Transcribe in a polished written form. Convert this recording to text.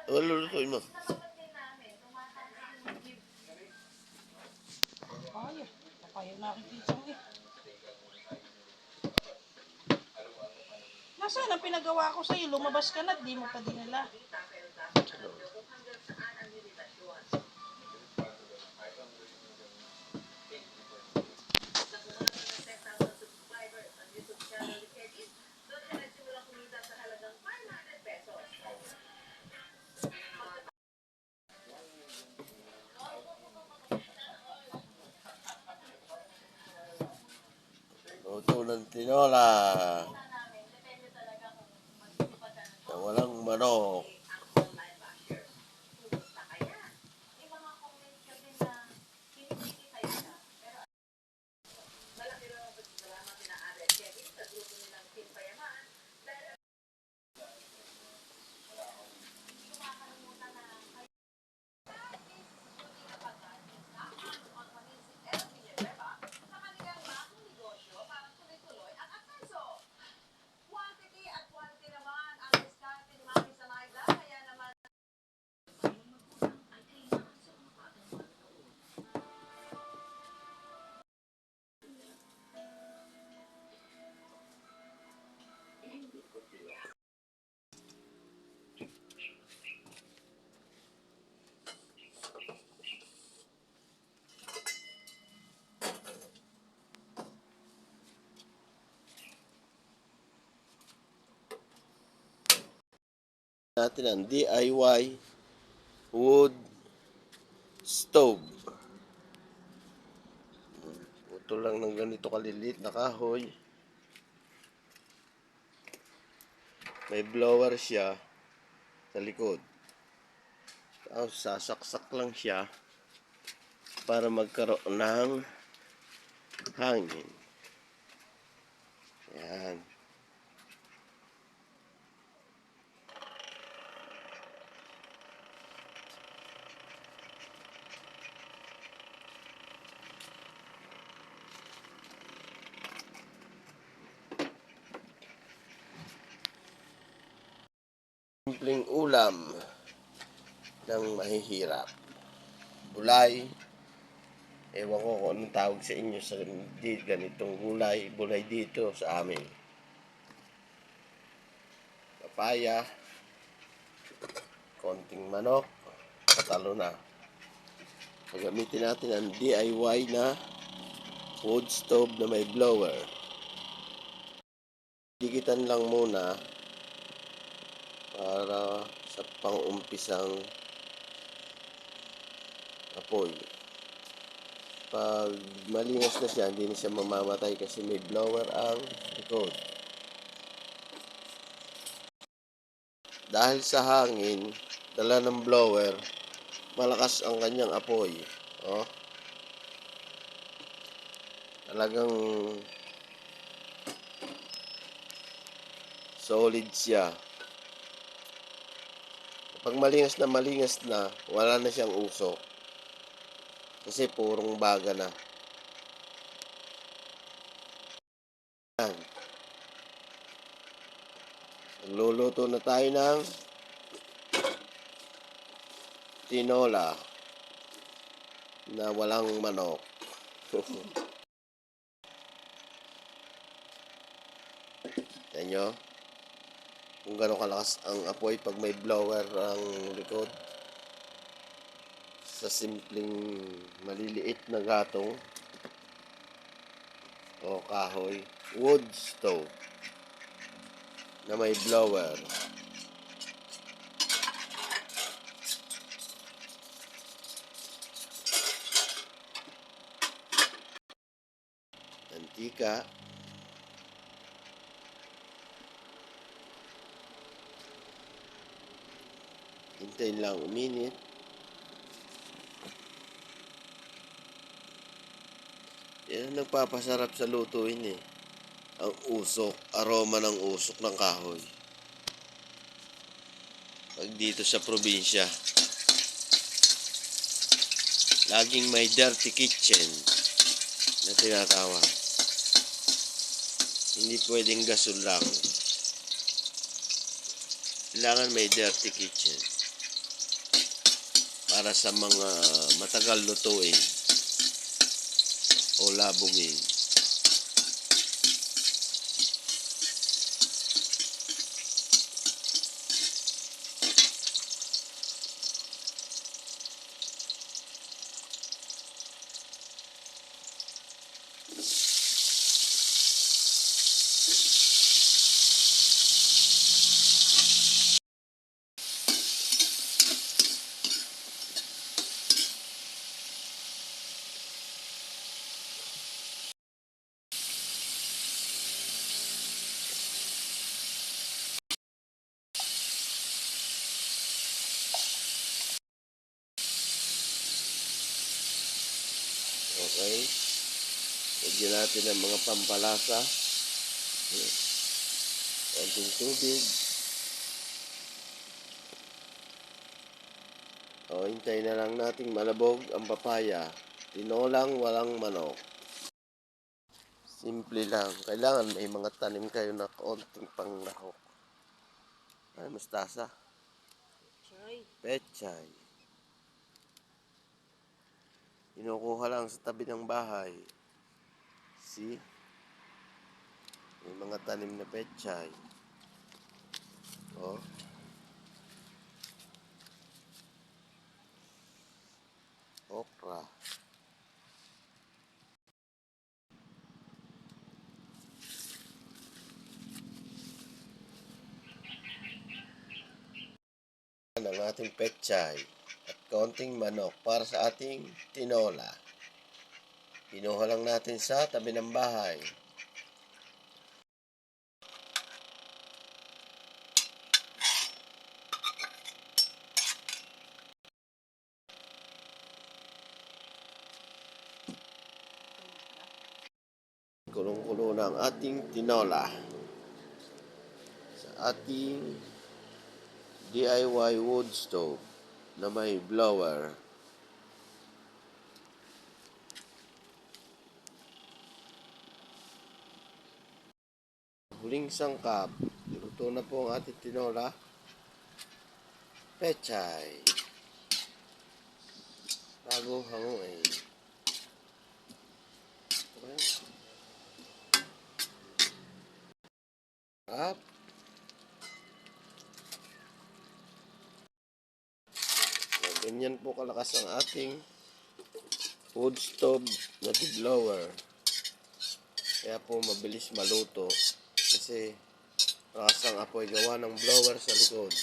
Lulutuin mo. Papaya. Papaya na aking pisang eh. Nasaan ang pinagawa ko sa'yo? Lumabas ka na, di mo pa dinala. Luto ng tinola. Na walang manok. Natin ang DIY wood stove. Ito lang ng ganito kaliliit na kahoy. May blower siya sa likod. Tapos sasaksak lang siya para magkaroon ng hangin. Yan. Simpleng ulam ng mahihirap. Bulay. Ewan ko kung anong tawag sa inyo sa ganitong gulay. Bulay dito sa amin. Papaya. Konting manok. Patalo na. Gagamitin natin ang DIY na wood stove na may blower. Dikitan lang muna para sa pang-umpisang apoy. Pag malinis na siya, hindi na siya mamamatay kasi may blower ang likod. Dahil sa hangin, dala ng blower, malakas ang kanyang apoy. Oh. Talagang solid siya. Pag malingas na, wala na siyang usok. Kasi purong baga na. Yan. Luluto na tayo ng tinola na walang manok. Yan nyo. Kung gano'ng kalakas ang apoy pag may blower ang likod. Sa simpleng maliliit na gatong o kahoy, wood stove na may blower. Antika. Hintayin lang uminit. Yan ang nagpapasarap sa lutuin eh. Ang usok, aroma ng usok ng kahoy. Pag dito sa probinsya, laging may dirty kitchen na tinatawag. Hindi pwedeng gasol lang. Kailangan may dirty kitchen. para sa mga matagal lutuin o labugin. Okay? Lagyan natin ng mga pampalasa. Konting tubig. O, hintay na lang nating malabog ang papaya. Tinolang walang manok. Simple lang. Kailangan may mga tanim kayo na konting panglahok. Ay, mustasa. Pechay. Kinukuha lang sa tabi ng bahay. See? May mga tanim na pechay. Oh. Okra. Ang ating pechay at konting manok para sa ating tinola. Kinuha lang natin sa tabi ng bahay. Kulong-kulo na ang ating tinola sa ating DIY wood stove na may blower. Huling sangkap. Luto na po ang ating tinola. Pechay. Bagong hanguin. Up. Ganyan po kalakas ang ating wood stove na blower. Kaya po mabilis maluto kasi lakas ang apoy gawa ng blower sa likod.